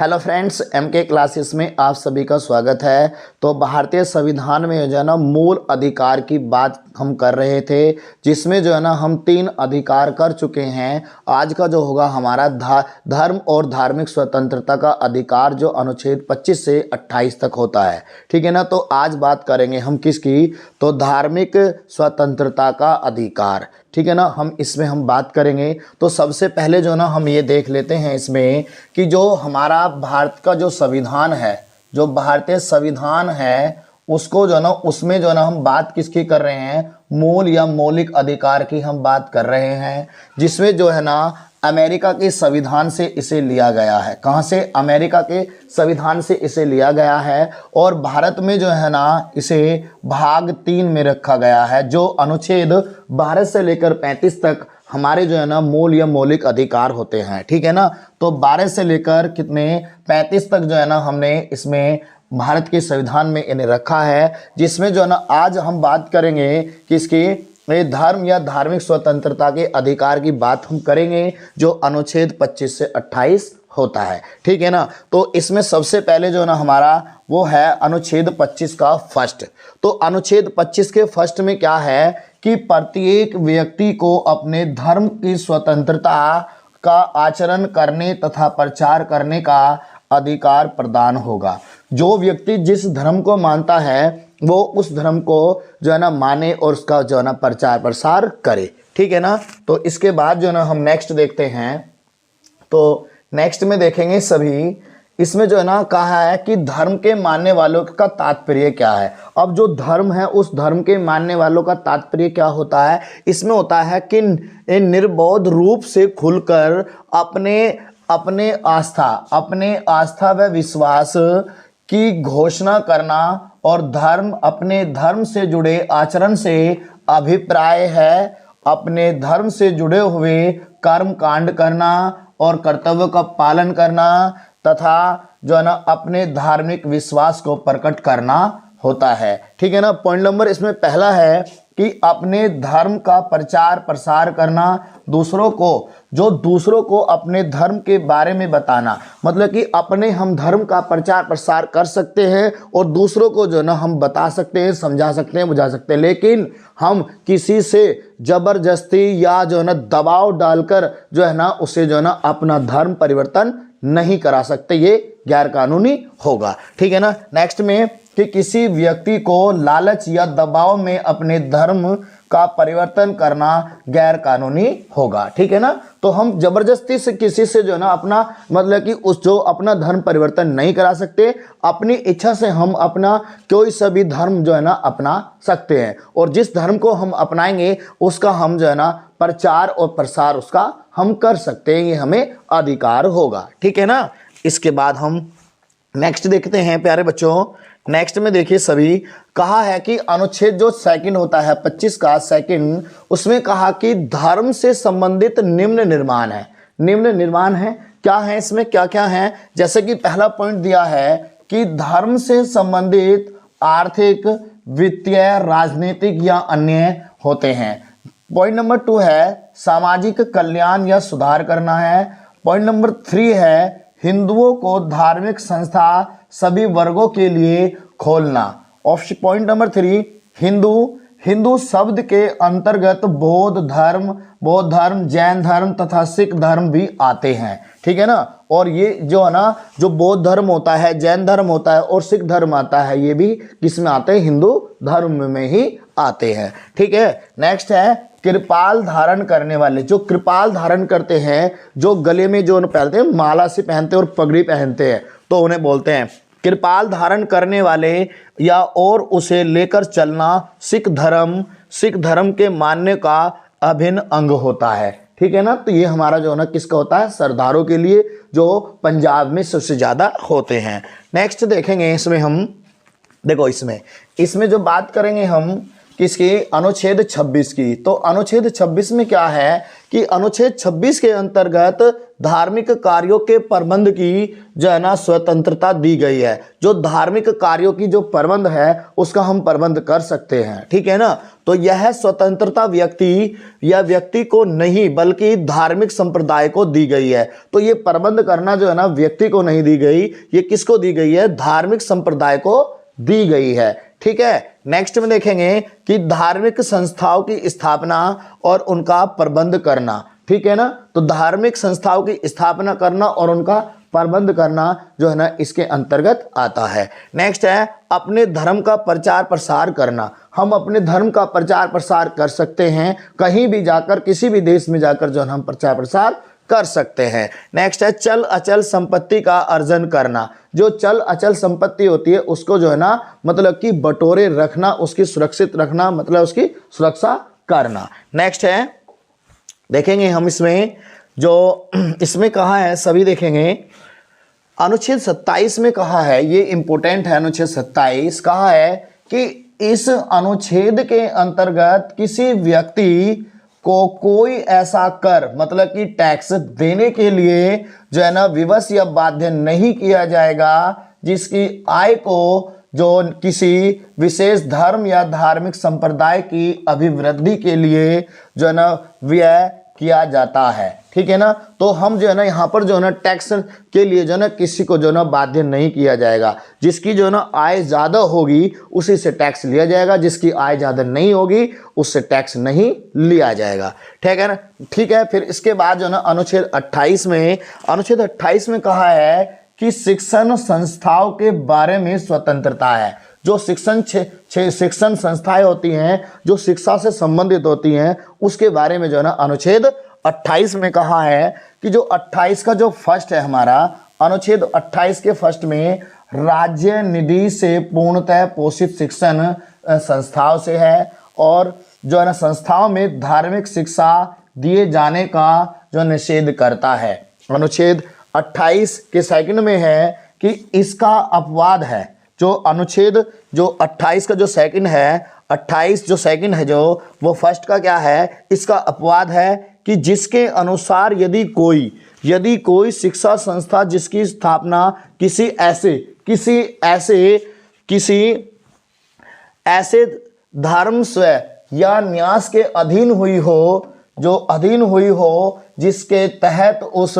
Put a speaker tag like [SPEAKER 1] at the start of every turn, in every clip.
[SPEAKER 1] Hello friends, MK classes में आप सभी का स्वागत है। तो भारतीय संविधान में जो है ना मूल अधिकार की बात हम कर रहे थे, जिसमें जो है ना हम 3 अधिकार कर चुके हैं। आज का जो होगा हमारा धर्म और धार्मिक स्वतंत्रता का अधिकार, जो अनुच्छेद 25 से 28 तक होता है। ठीक है ना। तो आज बात करेंगे हम किसकी, तो धार्मिक स्वतंत्रता का अधिकार। ठीक है ना। हम इसमें हम बात करेंगे। तो सबसे पहले जो ना हम ये देख लेते हैं इसमें कि जो हमारा भारत का जो संविधान है, जो भारतीय संविधान है, उसको जो ना उसमें जो ना हम बात किसकी कर रहे हैं, मूल या मौलिक अधिकार की हम बात कर रहे हैं, जिसमें जो है ना अमेरिका के संविधान से इसे लिया गया है। कहाँ से? अमेरिका के संविधान से इसे लिया गया है। और भारत में जो है ना इसे भाग 3 में रखा गया है, जो अनुच्छेद 12 से लेकर 35 तक हमारे जो है ना मूल या मौलिक अधिकार होते हैं। ठीक है ना। तो 12 से लेकर कितने 35 तक जो है ना हमने इसमें भारत के संविधान में इन्हें रखा है, जिसमें जो है ना आज हम बात करेंगे किसकी, धर्म या धार्मिक स्वतंत्रता के अधिकार की बात हम करेंगे, जो अनुच्छेद 25 से 28 होता है। ठीक है ना। तो इसमें सबसे पहले जो ना हमारा वो है अनुच्छेद 25 का फर्स्ट। तो अनुच्छेद 25 के फर्स्ट में क्या है कि प्रत्येक व्यक्ति को अपने धर्म की स्वतंत्रता का आचरण करने तथा प्रचार करने का अधिकार प्रदान होगा। जो व्यक्ति जिस धर्म को मानता है वो उस धर्म को जो है ना माने और उसका जो है ना प्रचार प्रसार करे। ठीक है ना। तो इसके बाद जो है ना हम नेक्स्ट देखते हैं। तो नेक्स्ट में देखेंगे सभी, इसमें जो है ना कहा है कि धर्म के मानने वालों का तात्पर्य क्या है। अब जो धर्म है उस धर्म के मानने वालों का तात्पर्य क्या होता है, इसमें होता है कि निर्बोध रूप से खुलकर अपने आस्था व विश्वास की घोषणा करना और अपने धर्म से जुड़े आचरण से अभिप्राय है, अपने धर्म से जुड़े हुए कर्म कांड करना और कर्तव्य का पालन करना तथा जो है ना अपने धार्मिक विश्वास को प्रकट करना होता है। ठीक है ना। पॉइंट नंबर इसमें पहला है कि अपने धर्म का प्रचार प्रसार करना, दूसरों को अपने धर्म के बारे में बताना, मतलब कि अपने हम धर्म का प्रचार प्रसार कर सकते हैं और दूसरों को जो ना हम बता सकते हैं, समझा सकते हैं, बुझा सकते हैं, लेकिन हम किसी से जबरदस्ती या जो है ना दबाव डालकर जो है ना उसे जो है ना अपना धर्म परिवर्तन नहीं करा सकते। ये गैर कानूनी होगा। ठीक है ना। नेक्स्ट में कि किसी व्यक्ति को लालच या दबाव में अपने धर्म का परिवर्तन करना गैर कानूनी होगा। ठीक है ना। तो हम जबरदस्ती से किसी से जो है ना अपना मतलब कि उस जो अपना धर्म परिवर्तन नहीं करा सकते, अपनी इच्छा से हम अपना कोई सा भी धर्म जो है ना अपना सकते हैं, और जिस धर्म को हम अपनाएंगे उसका हम जो है ना प्रचार और प्रसार उसका हम कर सकते हैं, ये हमें अधिकार होगा। ठीक है ना। इसके बाद हम नेक्स्ट देखते हैं प्यारे बच्चों। नेक्स्ट में देखिए सभी, कहा है कि अनुच्छेद जो सेकंड होता है 25 का सेकंड, उसमें कहा कि धर्म से संबंधित निम्न निर्माण है। क्या है इसमें, क्या क्या है? जैसे कि पहला पॉइंट दिया है कि धर्म से संबंधित आर्थिक, वित्तीय, राजनीतिक या अन्य होते हैं। पॉइंट नंबर 2 है सामाजिक कल्याण या सुधार करना है। पॉइंट नंबर 3 है हिंदुओं को धार्मिक संस्था सभी वर्गों के लिए खोलना। ऑप्शन पॉइंट नंबर 3 हिंदू शब्द के अंतर्गत बौद्ध धर्म, जैन धर्म तथा सिख धर्म भी आते हैं। ठीक है ना। और ये जो है ना जो बौद्ध धर्म होता है, जैन धर्म होता है और सिख धर्म आता है, ये भी किसमें आते हैं, हिंदू धर्म में ही आते हैं। ठीक है। नेक्स्ट है कृपाल धारण करने वाले। जो कृपाल धारण करते हैं, जो गले में जो पहनते हैं, माला से पहनते हैं और पगड़ी पहनते हैं, तो उन्हें बोलते हैं कृपाल धारण करने वाले, या और उसे लेकर चलना सिख धर्म के मानने का अभिन्न अंग होता है। ठीक है ना। तो ये हमारा जो है ना किसका होता है, सरदारों के लिए, जो पंजाब में सबसे ज्यादा होते हैं। नेक्स्ट देखेंगे इसमें हम, देखो इसमें जो बात करेंगे हम किसकी, अनुच्छेद 26 की। तो अनुच्छेद 26 में क्या है कि अनुच्छेद 26 के अंतर्गत धार्मिक कार्यों के प्रबंध की जो है ना स्वतंत्रता दी गई है। जो धार्मिक कार्यों की जो प्रबंध है उसका हम प्रबंध कर सकते हैं, ठीक है ना। तो यह स्वतंत्रता व्यक्ति को नहीं बल्कि धार्मिक संप्रदाय को दी गई है। तो ये प्रबंध करना जो है ना व्यक्ति को नहीं दी गई, ये किसको दी गई है? धार्मिक संप्रदाय को दी गई है, ठीक है। नेक्स्ट में देखेंगे कि धार्मिक संस्थाओं की स्थापना और उनका प्रबंध करना, ठीक है ना। तो धार्मिक संस्थाओं की स्थापना करना और उनका प्रबंध करना जो है ना इसके अंतर्गत आता है। नेक्स्ट है अपने धर्म का प्रचार प्रसार करना। हम अपने धर्म का प्रचार प्रसार कर सकते हैं, कहीं भी जाकर, किसी भी देश में जाकर जो है हम प्रचार प्रसार कर सकते हैं। नेक्स्ट है चल अचल संपत्ति का अर्जन करना। जो चल अचल संपत्ति होती है उसको जो है ना मतलब कि बटोरे रखना, उसकी सुरक्षित रखना, मतलब उसकी सुरक्षा करना। नेक्स्ट है देखेंगे हम इसमें जो इसमें कहा है सभी देखेंगे, अनुच्छेद 27 में कहा है, ये इंपॉर्टेंट है। अनुच्छेद 27 कहा है कि इस अनुच्छेद के अंतर्गत किसी व्यक्ति को कोई ऐसा कर मतलब कि टैक्स देने के लिए जो है ना विवश या बाध्य नहीं किया जाएगा जिसकी आय को जो किसी विशेष धर्म या धार्मिक संप्रदाय की अभिवृद्धि के लिए जो है ना व्यय किया जाता है, ठीक है ना। तो हम जो है ना यहाँ पर जो है ना टैक्स के लिए जो है ना किसी को जो है ना बाध्य नहीं किया जाएगा। जिसकी जो है ना आय ज़्यादा होगी उसी से टैक्स लिया जाएगा, जिसकी आय ज़्यादा नहीं होगी उससे टैक्स नहीं लिया जाएगा, ठीक है ना। ठीक है, फिर इसके बाद जो है ना अनुच्छेद 28 में कहा है कि शिक्षण संस्थाओं के बारे में स्वतंत्रता है। जो शिक्षण संस्थाएं होती हैं जो शिक्षा से संबंधित होती हैं उसके बारे में जो है ना अनुच्छेद 28 में कहा है कि जो 28 का जो फर्स्ट है हमारा अनुच्छेद 28 के फर्स्ट में राज्य निधि से पूर्णतः पोषित शिक्षण संस्थाओं से है, और जो है ना संस्थाओं में धार्मिक शिक्षा दिए जाने का जो निषेध करता है। अनुच्छेद 28 के सेकंड में है कि इसका अपवाद है। जो अनुच्छेद जो 28 का जो सेकंड है, 28 जो सेकंड है जो वो फर्स्ट का क्या है, इसका अपवाद है कि जिसके अनुसार यदि कोई शिक्षा संस्था जिसकी स्थापना किसी ऐसे धर्म स्वयं या न्यास के अधीन हुई हो जिसके तहत उस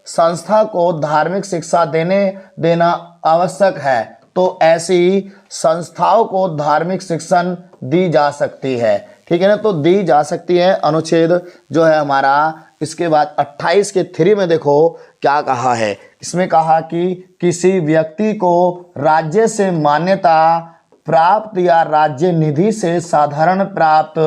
[SPEAKER 1] संस्था को धार्मिक शिक्षा देना आवश्यक है, तो ऐसी संस्थाओं को धार्मिक शिक्षण दी जा सकती है, ठीक है ना। तो दी जा सकती है अनुच्छेद जो है हमारा। इसके बाद 28 के 3 में देखो क्या कहा है। इसमें कहा कि किसी व्यक्ति को राज्य से मान्यता प्राप्त या राज्य निधि से साधारण प्राप्त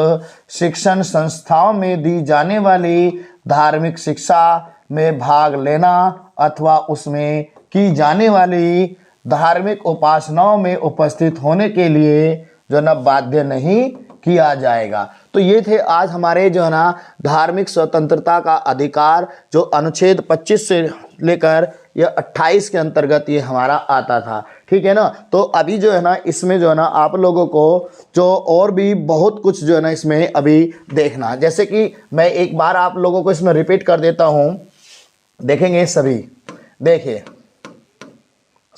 [SPEAKER 1] शिक्षण संस्थाओं में दी जाने वाली धार्मिक शिक्षा में भाग लेना अथवा उसमें की जाने वाली धार्मिक उपासनाओं में उपस्थित होने के लिए जो ना बाध्य नहीं किया जाएगा। तो ये थे आज हमारे जो है ना धार्मिक स्वतंत्रता का अधिकार, जो अनुच्छेद 25 से लेकर यह 28 के अंतर्गत ये हमारा आता था, ठीक है ना। तो अभी जो है ना इसमें जो है ना आप लोगों को जो और भी बहुत कुछ जो है ना इसमें अभी देखना, जैसे कि मैं एक बार आप लोगों को इसमें रिपीट कर देता हूँ, देखेंगे सभी। देखिए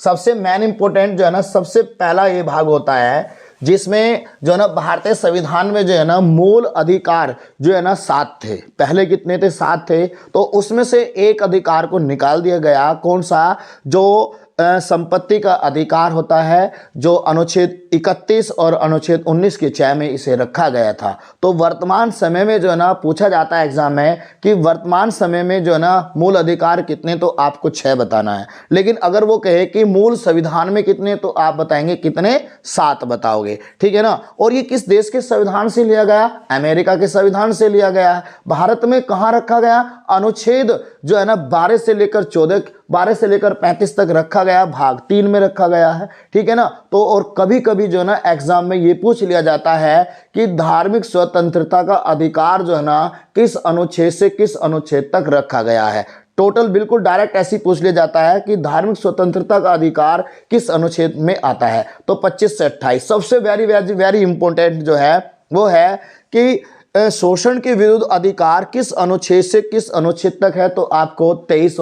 [SPEAKER 1] सबसे मेन इंपॉर्टेंट जो है ना सबसे पहला ये भाग होता है जिसमें जो है ना भारतीय संविधान में जो है ना मूल अधिकार जो है ना 7 थे। पहले कितने थे? 7 थे। तो उसमें से एक अधिकार को निकाल दिया गया। कौन सा? जो संपत्ति का अधिकार होता है, जो अनुच्छेद 31 और अनुच्छेद 19 के 6 में इसे रखा गया था। तो वर्तमान समय में जो है ना पूछा जाता है एग्जाम में कि वर्तमान समय में जो है ना मूल अधिकार कितने, तो आपको 6 बताना है। लेकिन अगर वो कहे कि मूल संविधान में कितने, तो आप बताएंगे कितने? 7 बताओगे, ठीक है ना। और ये किस देश के संविधान से लिया गया? अमेरिका के संविधान से लिया गया है। भारत में कहाँ रखा गया? अनुच्छेद जो है ना 12 से लेकर 35 तक रखा गया, भाग 3 में रखा गया है, ठीक है ना। तो और कभी कभी जो है ना एग्जाम में ये पूछ लिया जाता है कि धार्मिक स्वतंत्रता का अधिकार जो है ना किस अनुच्छेद से किस अनुच्छेद तक रखा गया है। टोटल बिल्कुल डायरेक्ट ऐसे पूछ लिया जाता है कि धार्मिक स्वतंत्रता का अधिकार किस अनुच्छेद में आता है। तो 25 से 28 सबसे वेरी इंपॉर्टेंट जो है वो है कि शोषण के विरुद्ध अधिकार किस अनुच्छेद से किस अनुच्छेद तक है, तो आपको 23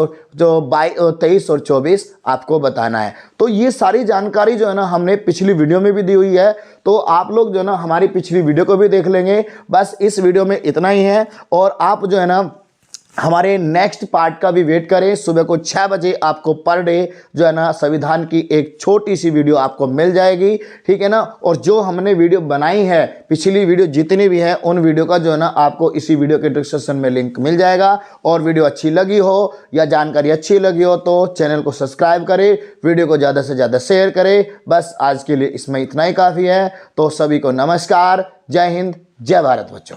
[SPEAKER 1] और 24 आपको बताना है। तो ये सारी जानकारी जो है ना हमने पिछली वीडियो में भी दी हुई है, तो आप लोग जो है ना हमारी पिछली वीडियो को भी देख लेंगे। बस इस वीडियो में इतना ही है, और आप जो है ना हमारे नेक्स्ट पार्ट का भी वेट करें। सुबह को 6 बजे आपको पर डे जो है ना संविधान की एक छोटी सी वीडियो आपको मिल जाएगी, ठीक है ना। और जो हमने वीडियो बनाई है, पिछली वीडियो जितनी भी है, उन वीडियो का जो है ना आपको इसी वीडियो के डिस्क्रिप्शन में लिंक मिल जाएगा। और वीडियो अच्छी लगी हो या जानकारी अच्छी लगी हो तो चैनल को सब्सक्राइब करें, वीडियो को ज़्यादा से ज़्यादा शेयर करें। बस आज के लिए इसमें इतना ही काफ़ी है। तो सभी को नमस्कार, जय हिंद, जय भारत बच्चों।